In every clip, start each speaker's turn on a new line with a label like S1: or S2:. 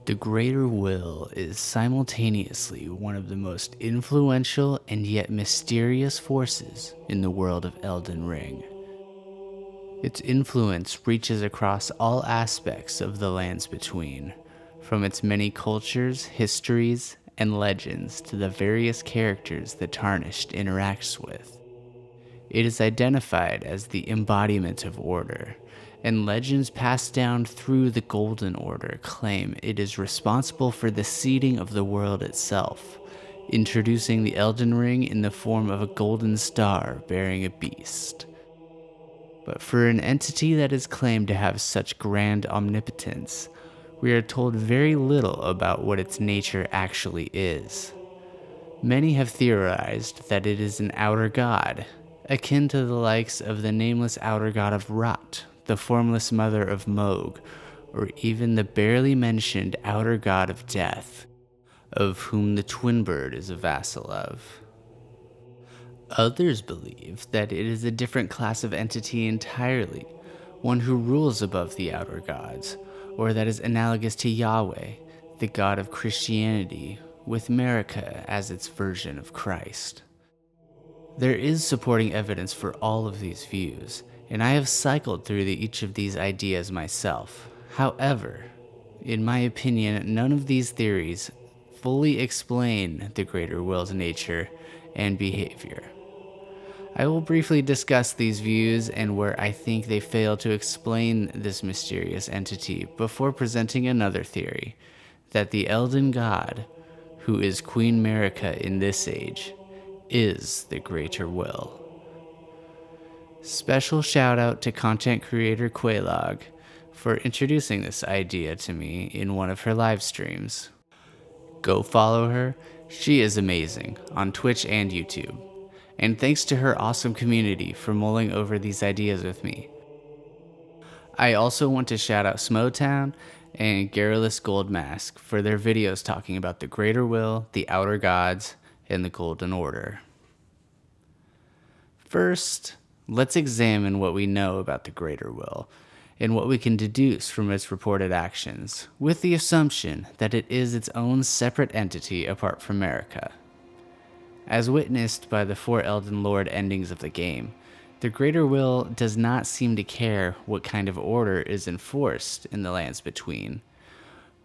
S1: The Greater Will is simultaneously one of the most influential and yet mysterious forces in the world of Elden Ring. Its influence reaches across all aspects of the lands between, from its many cultures, histories, and legends to the various characters that Tarnished interacts with. It is identified as the embodiment of order, and legends passed down through the Golden Order claim it is responsible for the seeding of the world itself, introducing the Elden Ring in the form of a golden star bearing a beast. But for an entity that is claimed to have such grand omnipotence, we are told very little about what its nature actually is. Many have theorized that it is an outer god, akin to the likes of the nameless outer god of Rot, the formless mother of Moog, or even the barely mentioned outer god of Death, of whom the Twin Bird is a vassal of. Others believe that it is a different class of entity entirely, one who rules above the outer gods, or that is analogous to Yahweh, the god of Christianity, with Marika as its version of Christ. There is supporting evidence for all of these views, and I have cycled through each of these ideas myself. However, in my opinion, none of these theories fully explain the Greater Will's nature and behavior. I will briefly discuss these views and where I think they fail to explain this mysterious entity before presenting another theory, that the Elden God, who is Queen Marika in this age, is the Greater Will. Special shout out to content creator Quaylog for introducing this idea to me in one of her live streams. Go follow her, she is amazing on Twitch and YouTube. And thanks to her awesome community for mulling over these ideas with me. I also want to shout out Smotown and Garrulous Goldmask for their videos talking about the Greater Will, the Outer Gods, and the Golden Order. First, let's examine what we know about the Greater Will and what we can deduce from its reported actions, with the assumption that it is its own separate entity apart from Marika. As witnessed by the 4 Elden Lord endings of the game, the Greater Will does not seem to care what kind of order is enforced in the lands between.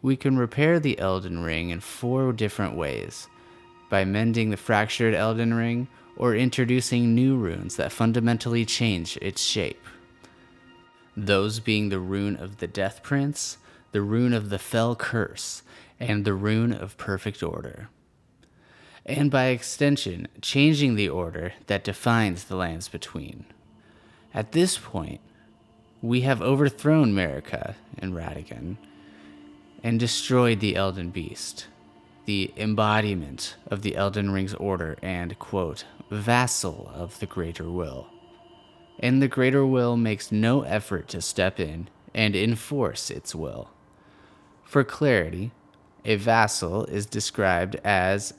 S1: We can repair the Elden Ring in 4 different ways: by mending the fractured Elden Ring, or introducing new runes that fundamentally change its shape. Those being the rune of the Death Prince, the rune of the Fell Curse, and the rune of Perfect Order. And by extension, changing the order that defines the lands between. At this point, we have overthrown Marika and Radagon, and destroyed the Elden Beast, the embodiment of the Elden Ring's order and, quote, vassal of the Greater Will. And the Greater Will makes no effort to step in and enforce its will. For clarity, a vassal is described as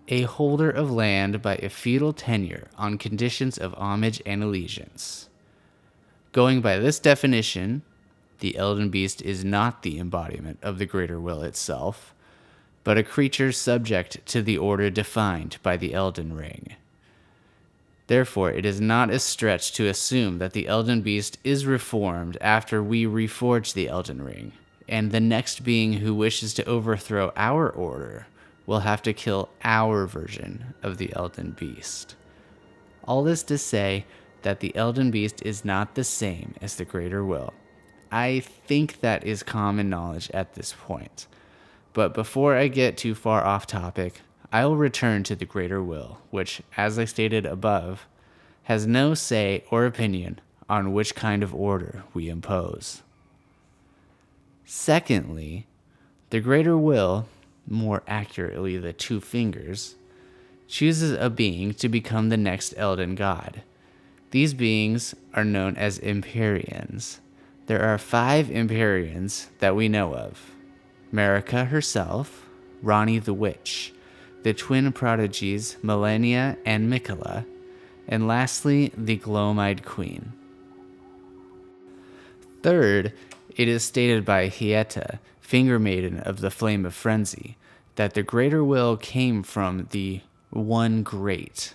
S1: a holder of land by a feudal tenure on conditions of homage and allegiance. Going by this definition, the Elden Beast is not the embodiment of the Greater Will itself, but a creature subject to the order defined by the Elden Ring. Therefore, it is not a stretch to assume that the Elden Beast is reformed after we reforge the Elden Ring, and the next being who wishes to overthrow our order will have to kill our version of the Elden Beast. All this to say that the Elden Beast is not the same as the Greater Will. I think that is common knowledge at this point. But before I get too far off topic, I will return to the Greater Will, which, as I stated above, has no say or opinion on which kind of order we impose. Secondly, the Greater Will, more accurately the 2 fingers, chooses a being to become the next Elden God. These beings are known as Empyreans. There are 5 Empyreans that we know of: Marika herself, Ranni the Witch, the twin prodigies Malenia and Miquella, and lastly, the Gloam-Eyed Queen. Third, it is stated by Hieta finger maiden of the flame of frenzy, that the greater will came from the one great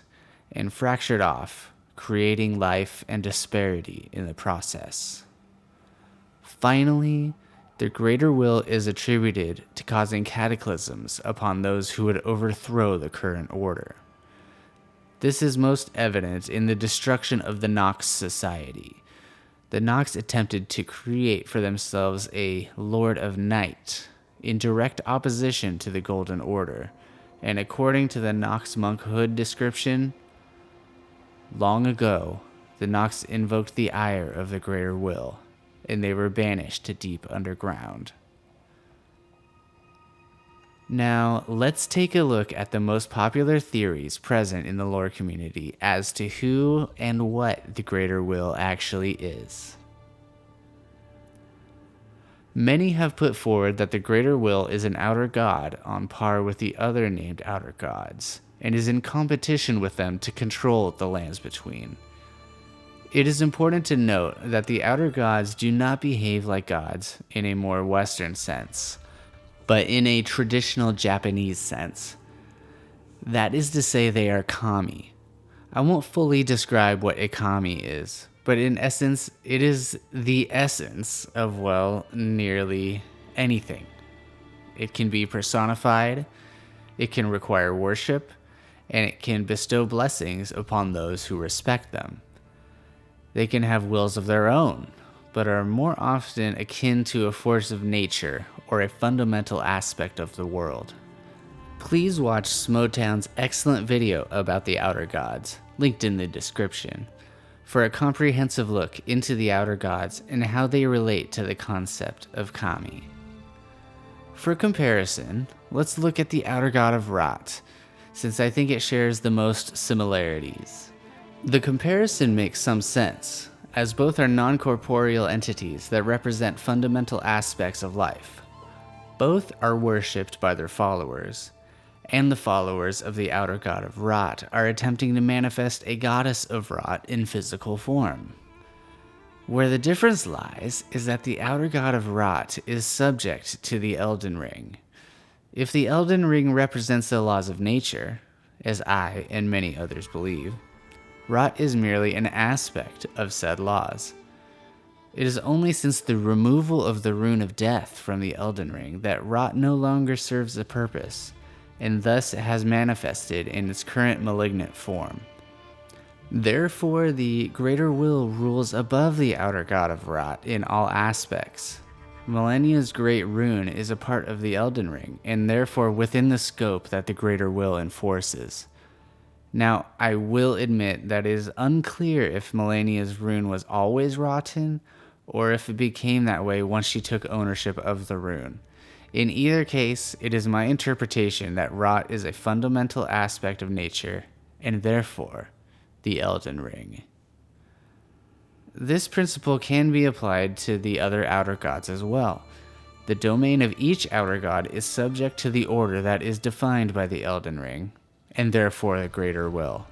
S1: and fractured off, creating life and disparity in the process. Finally, the greater will is attributed to causing cataclysms upon those who would overthrow the current order. This is most evident in the destruction of the Nox society. The Nox attempted to create for themselves a Lord of Night, in direct opposition to the Golden Order, and according to the Nox monkhood description, long ago, the Nox invoked the ire of the Greater Will, and they were banished to deep underground. Now, let's take a look at the most popular theories present in the lore community as to who and what the Greater Will actually is. Many have put forward that the Greater Will is an outer god on par with the other named outer gods, and is in competition with them to control the lands between. It is important to note that the outer gods do not behave like gods in a more Western sense, but in a traditional Japanese sense. That is to say, they are kami. I won't fully describe what a kami is, but in essence, it is the essence of, well, nearly anything. It can be personified, it can require worship, and it can bestow blessings upon those who respect them. They can have wills of their own, but are more often akin to a force of nature or a fundamental aspect of the world. Please watch Smotown's excellent video about the Outer Gods, linked in the description, for a comprehensive look into the Outer Gods and how they relate to the concept of kami. For comparison, let's look at the Outer God of Rot, since I think it shares the most similarities. The comparison makes some sense, as both are non-corporeal entities that represent fundamental aspects of life. Both are worshipped by their followers, and the followers of the Outer God of Rot are attempting to manifest a goddess of Rot in physical form. Where the difference lies is that the Outer God of Rot is subject to the Elden Ring. If the Elden Ring represents the laws of nature, as I and many others believe, Rot is merely an aspect of said laws. It is only since the removal of the Rune of Death from the Elden Ring that Rot no longer serves a purpose, and thus has manifested in its current malignant form. Therefore, the Greater Will rules above the Outer God of Rot in all aspects. Millennia's Great Rune is a part of the Elden Ring, and therefore within the scope that the Greater Will enforces. Now, I will admit that it is unclear if Millennia's rune was always rotten, or if it became that way once she took ownership of the rune. In either case, it is my interpretation that rot is a fundamental aspect of nature, and therefore, the Elden Ring. This principle can be applied to the other outer gods as well. The domain of each outer god is subject to the order that is defined by the Elden Ring, and therefore the Greater Will.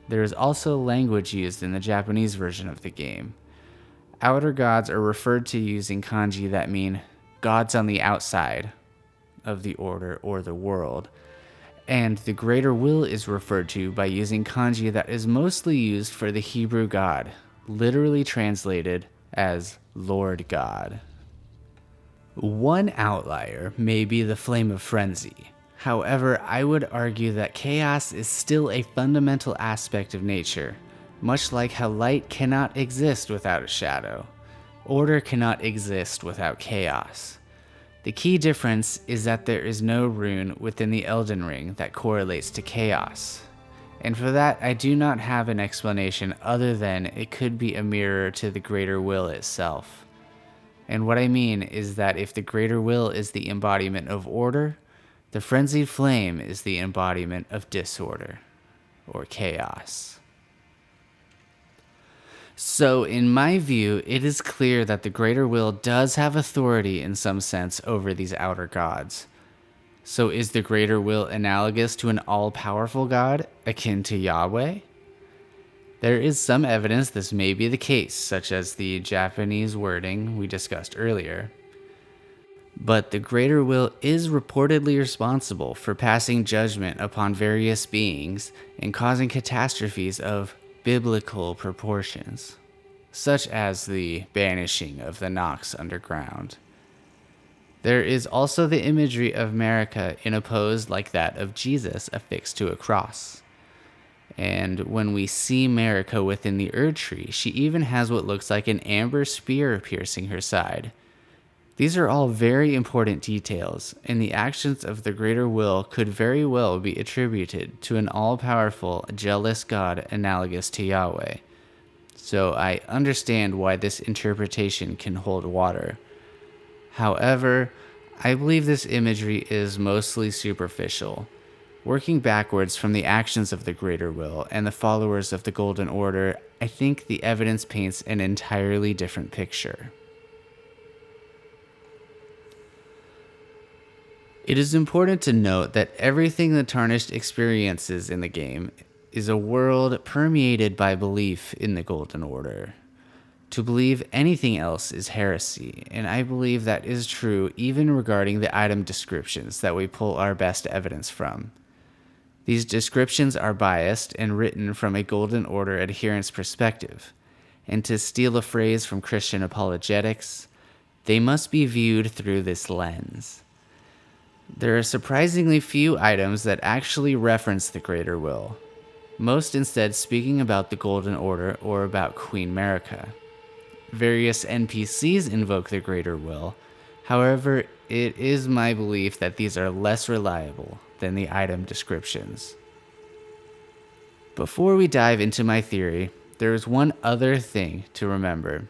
S1: There is also language used in the Japanese version of the game. Outer gods are referred to using kanji that mean gods on the outside of the order or the world, and the Greater Will is referred to by using kanji that is mostly used for the Hebrew God, literally translated as Lord God. One outlier may be the Flame of Frenzy. However, I would argue that chaos is still a fundamental aspect of nature, much like how light cannot exist without a shadow. Order cannot exist without chaos. The key difference is that there is no rune within the Elden Ring that correlates to chaos. And for that, I do not have an explanation other than it could be a mirror to the Greater Will itself. And what I mean is that if the Greater Will is the embodiment of order, the Frenzied Flame is the embodiment of disorder, or chaos. So, in my view, it is clear that the Greater Will does have authority in some sense over these outer gods. So is the Greater Will analogous to an all-powerful god, akin to Yahweh? There is some evidence this may be the case, such as the Japanese wording we discussed earlier. But the greater will is reportedly responsible for passing judgment upon various beings and causing catastrophes of biblical proportions, such as the banishing of the Nox underground. There is also the imagery of Marika in a pose like that of Jesus affixed to a cross. And when we see Marika within the Erd Tree, she even has what looks like an amber spear piercing her side. These are all very important details, and the actions of the greater will could very well be attributed to an all-powerful, jealous God analogous to Yahweh. So I understand why this interpretation can hold water. However, I believe this imagery is mostly superficial. Working backwards from the actions of the greater will and the followers of the Golden Order, I think the evidence paints an entirely different picture. It is important to note that everything the Tarnished experiences in the game is a world permeated by belief in the Golden Order. To believe anything else is heresy, and I believe that is true even regarding the item descriptions that we pull our best evidence from. These descriptions are biased and written from a Golden Order adherent's perspective, and to steal a phrase from Christian apologetics, they must be viewed through this lens. There are surprisingly few items that actually reference the greater will, most instead speaking about the Golden Order or about Queen Marika. Various NPCs invoke the greater will, however, it is my belief that these are less reliable than the item descriptions. Before we dive into my theory, there is one other thing to remember.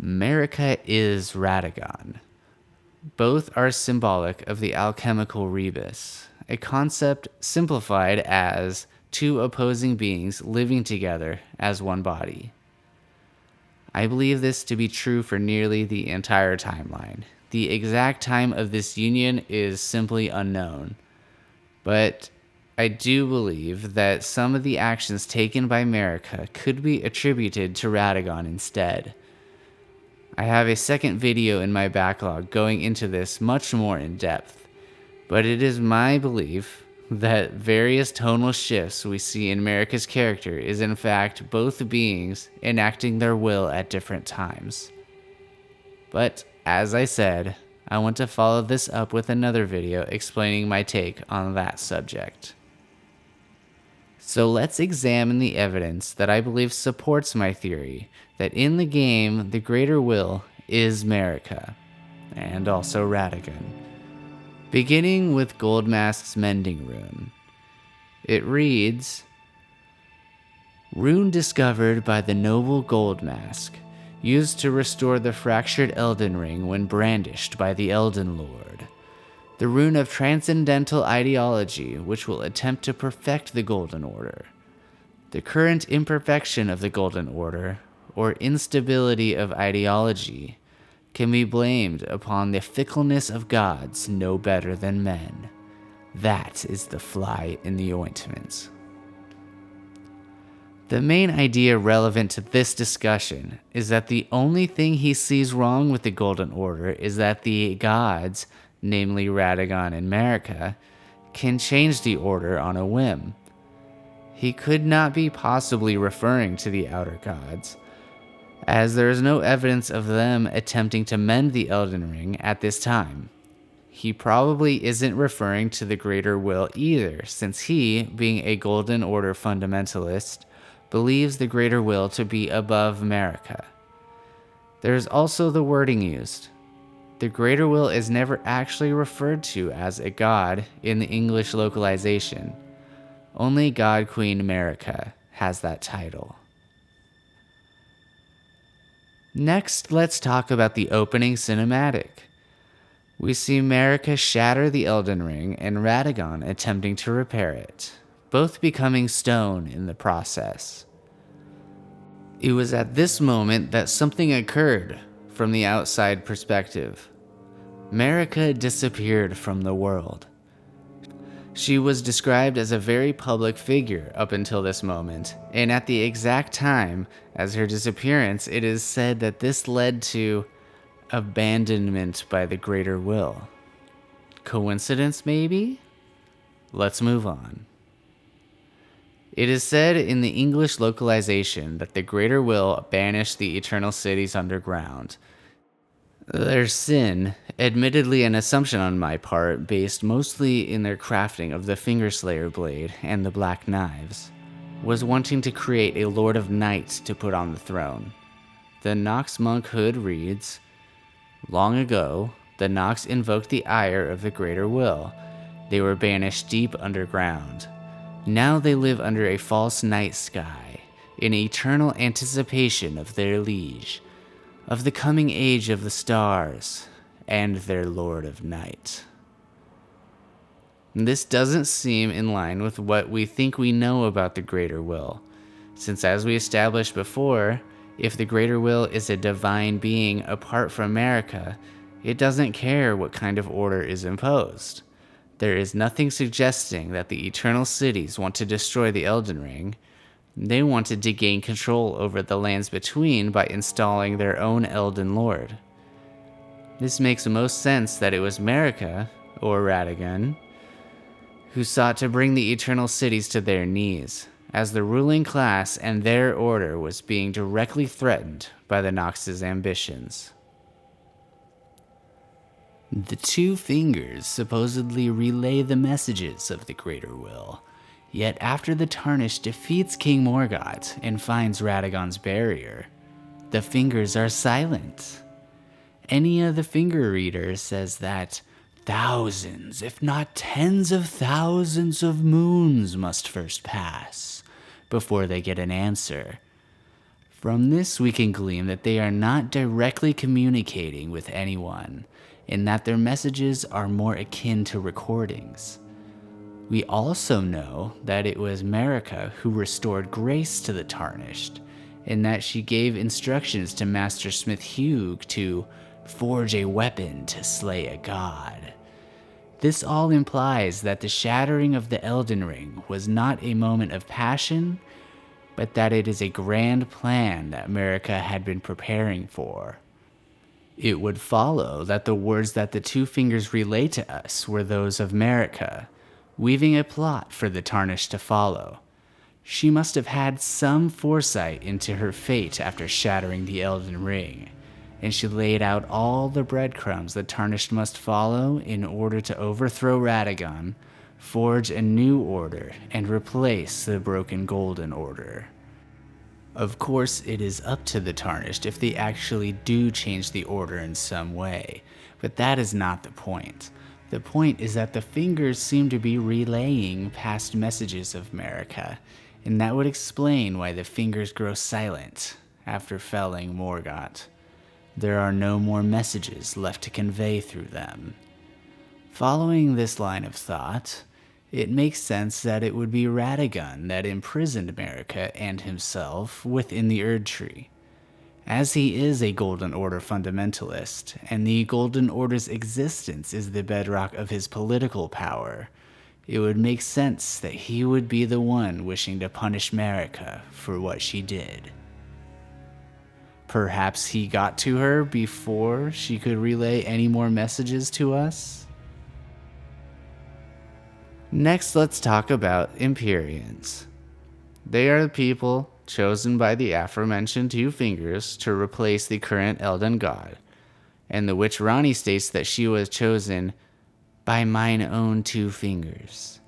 S1: Marika is Radagon. Both are symbolic of the alchemical rebus, a concept simplified as two opposing beings living together as one body. I believe this to be true for nearly the entire timeline. The exact time of this union is simply unknown, but I do believe that some of the actions taken by Marika could be attributed to Radagon instead. I have a second video in my backlog going into this much more in depth, but it is my belief that various tonal shifts we see in Marika's character is in fact both beings enacting their will at different times. But as I said, I want to follow this up with another video explaining my take on that subject. So let's examine the evidence that I believe supports my theory that in the game, the greater will is Marika, and also Radagon. Beginning with Goldmask's Mending Rune. It reads, "Rune discovered by the noble Goldmask, used to restore the fractured Elden Ring when brandished by the Elden Lord. The rune of transcendental ideology which will attempt to perfect the Golden Order. The current imperfection of the Golden Order, or instability of ideology, can be blamed upon the fickleness of gods no better than men. That is the fly in the ointment." The main idea relevant to this discussion is that the only thing he sees wrong with the Golden Order is that the gods, namely Radagon and Marika, can change the order on a whim. He could not be possibly referring to the outer gods, as there is no evidence of them attempting to mend the Elden Ring at this time. He probably isn't referring to the greater will either, since he, being a Golden Order fundamentalist, believes the greater will to be above Marika. There is also the wording used. The greater will is never actually referred to as a god in the English localization. Only God Queen Marika has that title. Next, let's talk about the opening cinematic. We see Marika shatter the Elden Ring and Radagon attempting to repair it, both becoming stone in the process. It was at this moment that something occurred from the outside perspective. Marika disappeared from the world. She was described as a very public figure up until this moment, and at the exact time as her disappearance, it is said that this led to Abandonment by the greater will. Coincidence, maybe? Let's move on. It is said in the English localization that the greater will banished the eternal cities underground. Their sin, admittedly an assumption on my part based mostly in their crafting of the Fingerslayer blade and the black knives, was wanting to create a Lord of Night to put on the throne. The Nox monk hood reads, "Long ago, the Nox invoked the ire of the greater will. They were banished deep underground. Now they live under a false night sky, in eternal anticipation of their liege, of the coming age of the stars, and their Lord of Night." This doesn't seem in line with what we think we know about the greater will, since as we established before, if the greater will is a divine being apart from Marika, it doesn't care what kind of order is imposed. There is nothing suggesting that the Eternal Cities want to destroy the Elden Ring. They wanted to gain control over the lands between by installing their own Elden Lord. This makes most sense that it was Marika, or Radagon, who sought to bring the Eternal Cities to their knees, as the ruling class and their order was being directly threatened by the Nox's ambitions. The two fingers supposedly relay the messages of the greater will, yet after the Tarnished defeats King Morgott and finds Radagon's barrier, the fingers are silent. Any of the finger readers says that thousands, if not tens of thousands of moons must first pass before they get an answer. From this we can glean that they are not directly communicating with anyone, and that their messages are more akin to recordings. We also know that it was Marika who restored grace to the Tarnished, and that she gave instructions to Master Smith Hugh to forge a weapon to slay a god. This all implies that the shattering of the Elden Ring was not a moment of passion, but that it is a grand plan that Marika had been preparing for. It would follow that the words that the two fingers relay to us were those of Marika, weaving a plot for the Tarnished to follow. She must have had some foresight into her fate after shattering the Elden Ring, and she laid out all the breadcrumbs the Tarnished must follow in order to overthrow Radagon, forge a new order, and replace the broken Golden Order. Of course, it is up to the Tarnished if they actually do change the order in some way, but that is not the point. The point is that the fingers seem to be relaying past messages of Marika, and that would explain why the fingers grow silent after felling Morgott. There are no more messages left to convey through them. Following this line of thought, it makes sense that it would be Radagon that imprisoned Marika and himself within the Erd Tree. As he is a Golden Order fundamentalist, and the Golden Order's existence is the bedrock of his political power, it would make sense that he would be the one wishing to punish Marika for what she did. Perhaps he got to her before she could relay any more messages to us? Next, let's talk about Empyreans. They are the people chosen by the aforementioned two fingers to replace the current Elden God, and the witch Ranni states that she was chosen by mine own two fingers.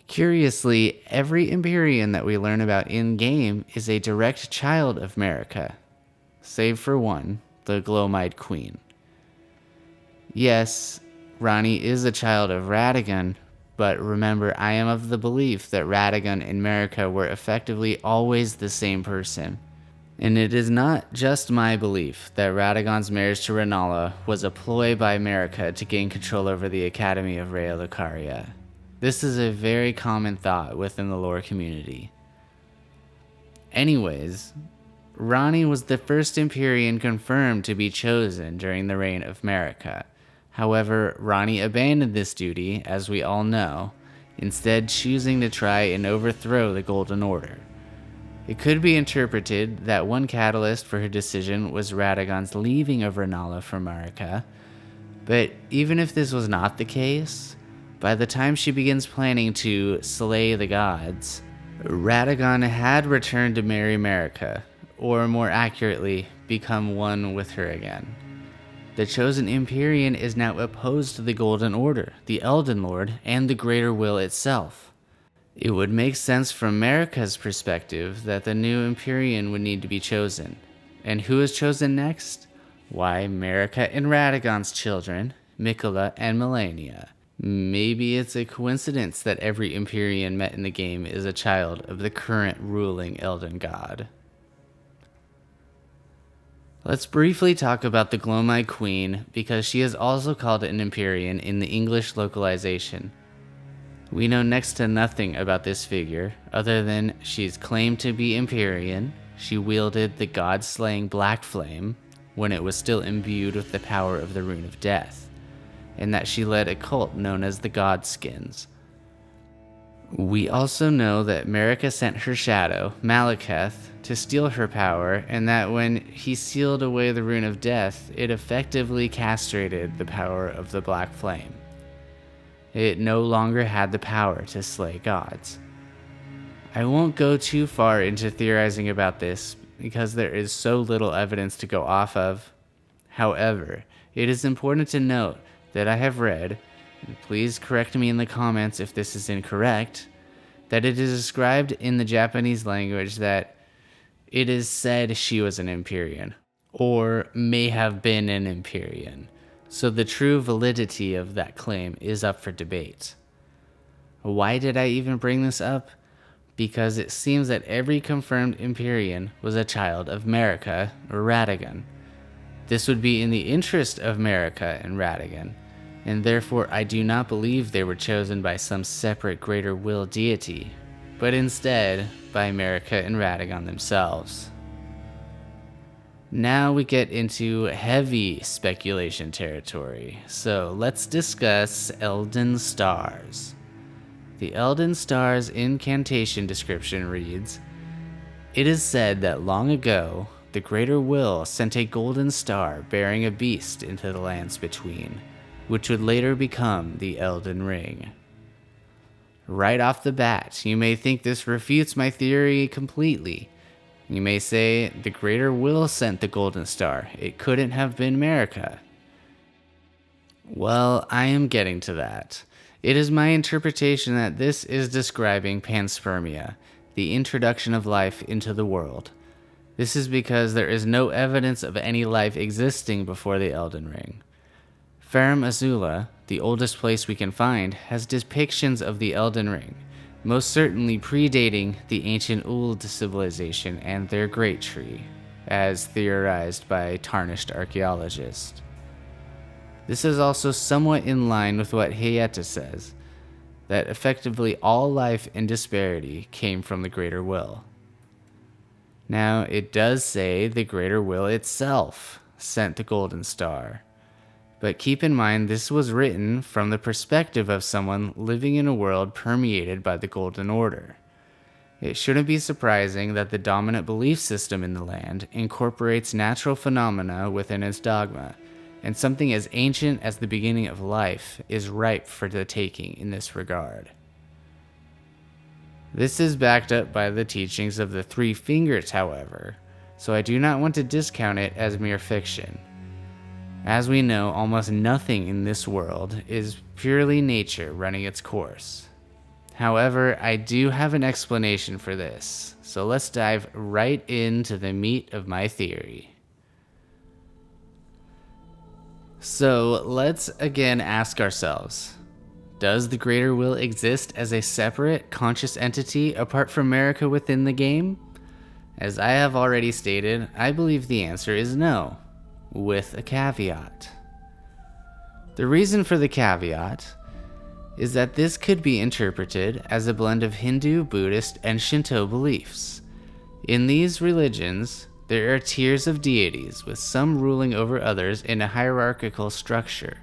S1: Curiously, every Empyrean that we learn about in-game is a direct child of Marika, save for one, the Glomide Queen. Yes, Ranni is a child of Radagon, but remember, I am of the belief that Radagon and Marika were effectively always the same person. And it is not just my belief that Radagon's marriage to Rennala was a ploy by Marika to gain control over the Academy of Raya Lucaria. This is a very common thought within the lore community. Anyways, Ranni was the first Empyrean confirmed to be chosen during the reign of Marika. However, Ranni abandoned this duty, as we all know, instead choosing to try and overthrow the Golden Order. It could be interpreted that one catalyst for her decision was Radagon's leaving of Renala for Marika, but even if this was not the case, by the time she begins planning to slay the gods, Radagon had returned to marry Marika, or more accurately, become one with her again. The chosen Empyrean is now opposed to the Golden Order, the Elden Lord, and the Greater Will itself. It would make sense from Marika's perspective that the new Empyrean would need to be chosen. And who is chosen next? Why, Marika and Radagon's children, Miquella and Melania. Maybe it's a coincidence that every Empyrean met in the game is a child of the current ruling Elden God. Let's briefly talk about the Glowmite Queen, because she is also called an Empyrean in the English localization. We know next to nothing about this figure, other than she's claimed to be Empyrean, she wielded the god-slaying Black Flame when it was still imbued with the power of the Rune of Death, and that she led a cult known as the Godskins. We also know that Marika sent her shadow, Malekith, to steal her power, and that when he sealed away the Rune of Death, it effectively castrated the power of the Black Flame. It no longer had the power to slay gods. I won't go too far into theorizing about this because there is so little evidence to go off of. However, it is important to note that I have read, and please correct me in the comments if this is incorrect, that it is described in the Japanese language that it is said she was an Empyrean, or may have been an Empyrean, so the true validity of that claim is up for debate. Why did I even bring this up? Because it seems that every confirmed Empyrean was a child of Marika or Radagon. This would be in the interest of Marika and Radagon, and therefore I do not believe they were chosen by some separate greater will deity, but instead by Marika and Radagon themselves. Now we get into heavy speculation territory, so let's discuss Elden Stars. The Elden Stars incantation description reads, "It is said that long ago, the Greater Will sent a golden star bearing a beast into the lands between, which would later become the Elden Ring." Right off the bat, you may think this refutes my theory completely. You may say, the Greater Will sent the golden star. It couldn't have been Marika. Well, I am getting to that. It is my interpretation that this is describing panspermia, the introduction of life into the world. This is because there is no evidence of any life existing before the Elden Ring. Farum Azula, the oldest place we can find, has depictions of the Elden Ring, most certainly predating the ancient Uld civilization and their Great Tree, as theorized by Tarnished archaeologists. This is also somewhat in line with what Hayata says, that effectively all life and disparity came from the Greater Will. Now, it does say the Greater Will itself sent the Golden Star, but keep in mind this was written from the perspective of someone living in a world permeated by the Golden Order. It shouldn't be surprising that the dominant belief system in the land incorporates natural phenomena within its dogma, and something as ancient as the beginning of life is ripe for the taking in this regard. This is backed up by the teachings of the Three Fingers, however, so I do not want to discount it as mere fiction. As we know, almost nothing in this world is purely nature running its course. However, I do have an explanation for this, so let's dive right into the meat of my theory. So let's again ask ourselves, does the Greater Will exist as a separate, conscious entity apart from Marika within the game? As I have already stated, I believe the answer is no, with a caveat. The reason for the caveat is that this could be interpreted as a blend of Hindu, Buddhist, and Shinto beliefs. In these religions, there are tiers of deities, with some ruling over others in a hierarchical structure.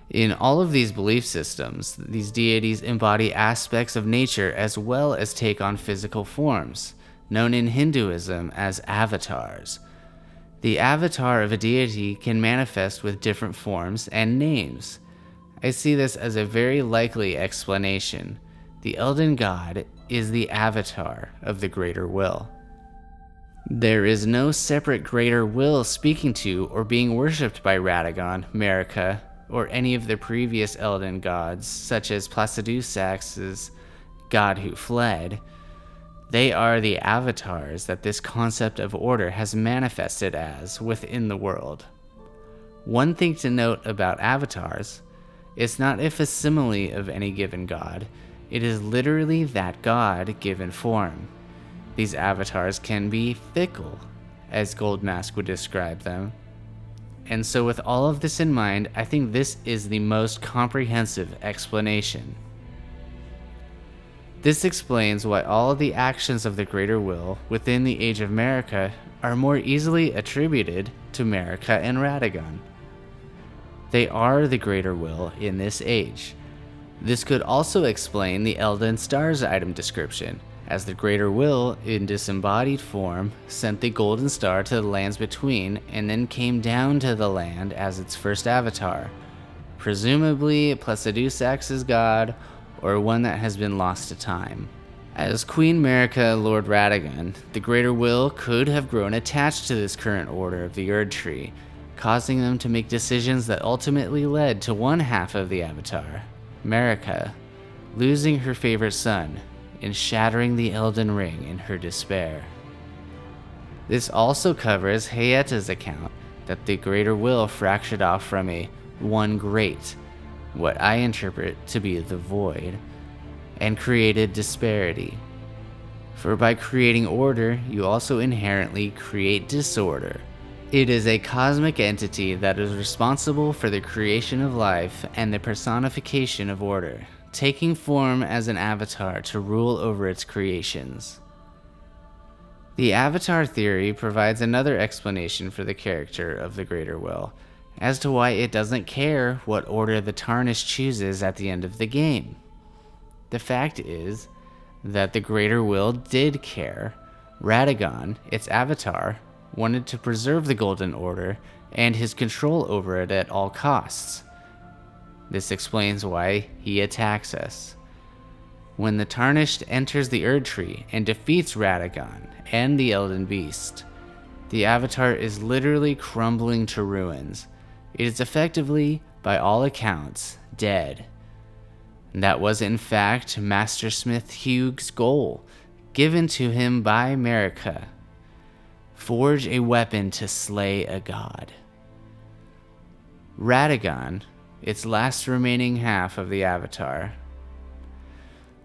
S1: In all of these belief systems, these deities embody aspects of nature as well as take on physical forms. known in Hinduism as avatars. The avatar of a deity can manifest with different forms and names. I see this as a very likely explanation. The Elden God is the avatar of the Greater Will. There is no separate Greater Will speaking to or being worshipped by Radagon, Marika, or any of the previous Elden gods, such as Placidusax's God Who Fled. They are the avatars that this concept of order has manifested as within the world. One thing to note about avatars, it's not a facsimile of any given god, it is literally that god given form. These avatars can be fickle, as Goldmask would describe them. And so with all of this in mind, I think this is the most comprehensive explanation. This explains why all of the actions of the Greater Will within the Age of Marika are more easily attributed to Marika and Radagon. They are the Greater Will in this age. This could also explain the Elden Stars item description, as the Greater Will, in disembodied form, sent the Golden Star to the lands between and then came down to the land as its first avatar, presumably Placidusax's god, or one that has been lost to time. As Queen Marika, Lord Radagon, the Greater Will could have grown attached to this current order of the Erd Tree, causing them to make decisions that ultimately led to one half of the Avatar, Marika, losing her favorite son and shattering the Elden Ring in her despair. This also covers Hayeta's account that the Greater Will fractured off from a One Great, what I interpret to be the Void, and created disparity. For by creating order, you also inherently create disorder. It is a cosmic entity that is responsible for the creation of life and the personification of order, taking form as an avatar to rule over its creations. The avatar theory provides another explanation for the character of the Greater Will, as to why it doesn't care what order the Tarnished chooses at the end of the game. The fact is that the Greater Will did care. Radagon, its avatar, wanted to preserve the Golden Order and his control over it at all costs. This explains why he attacks us. When the Tarnished enters the Erd Tree and defeats Radagon and the Elden Beast, the Avatar is literally crumbling to ruins. It is effectively, by all accounts, dead. And that was in fact Mastersmith Hugh's goal, given to him by Marika. Forge a weapon to slay a god. Radagon, its last remaining half of the Avatar,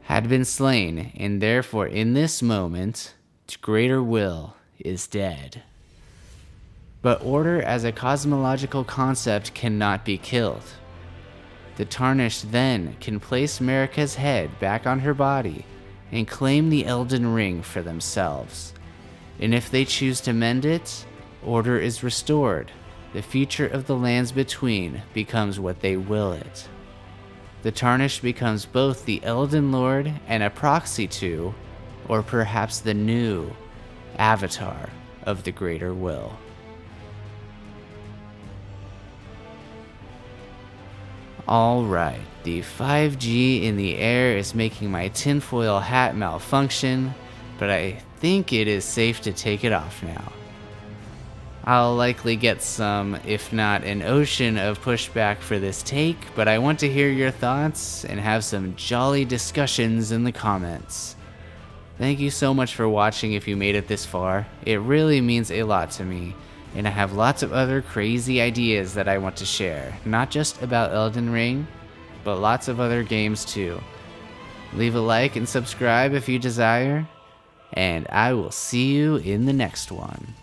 S1: had been slain, and therefore in this moment, its Greater Will is dead. But order as a cosmological concept cannot be killed. The Tarnished then can place Marika's head back on her body and claim the Elden Ring for themselves. And if they choose to mend it, order is restored. The future of the lands between becomes what they will it. The Tarnished becomes both the Elden Lord and a proxy to, or perhaps the new, Avatar of the Greater Will. Alright, the 5G in the air is making my tinfoil hat malfunction, but I think it is safe to take it off now. I'll likely get some, if not an ocean of pushback for this take, but I want to hear your thoughts and have some jolly discussions in the comments. Thank you so much for watching if you made it this far. It really means a lot to me, and I have lots of other crazy ideas that I want to share, not just about Elden Ring, but lots of other games too. Leave a like and subscribe if you desire, and I will see you in the next one.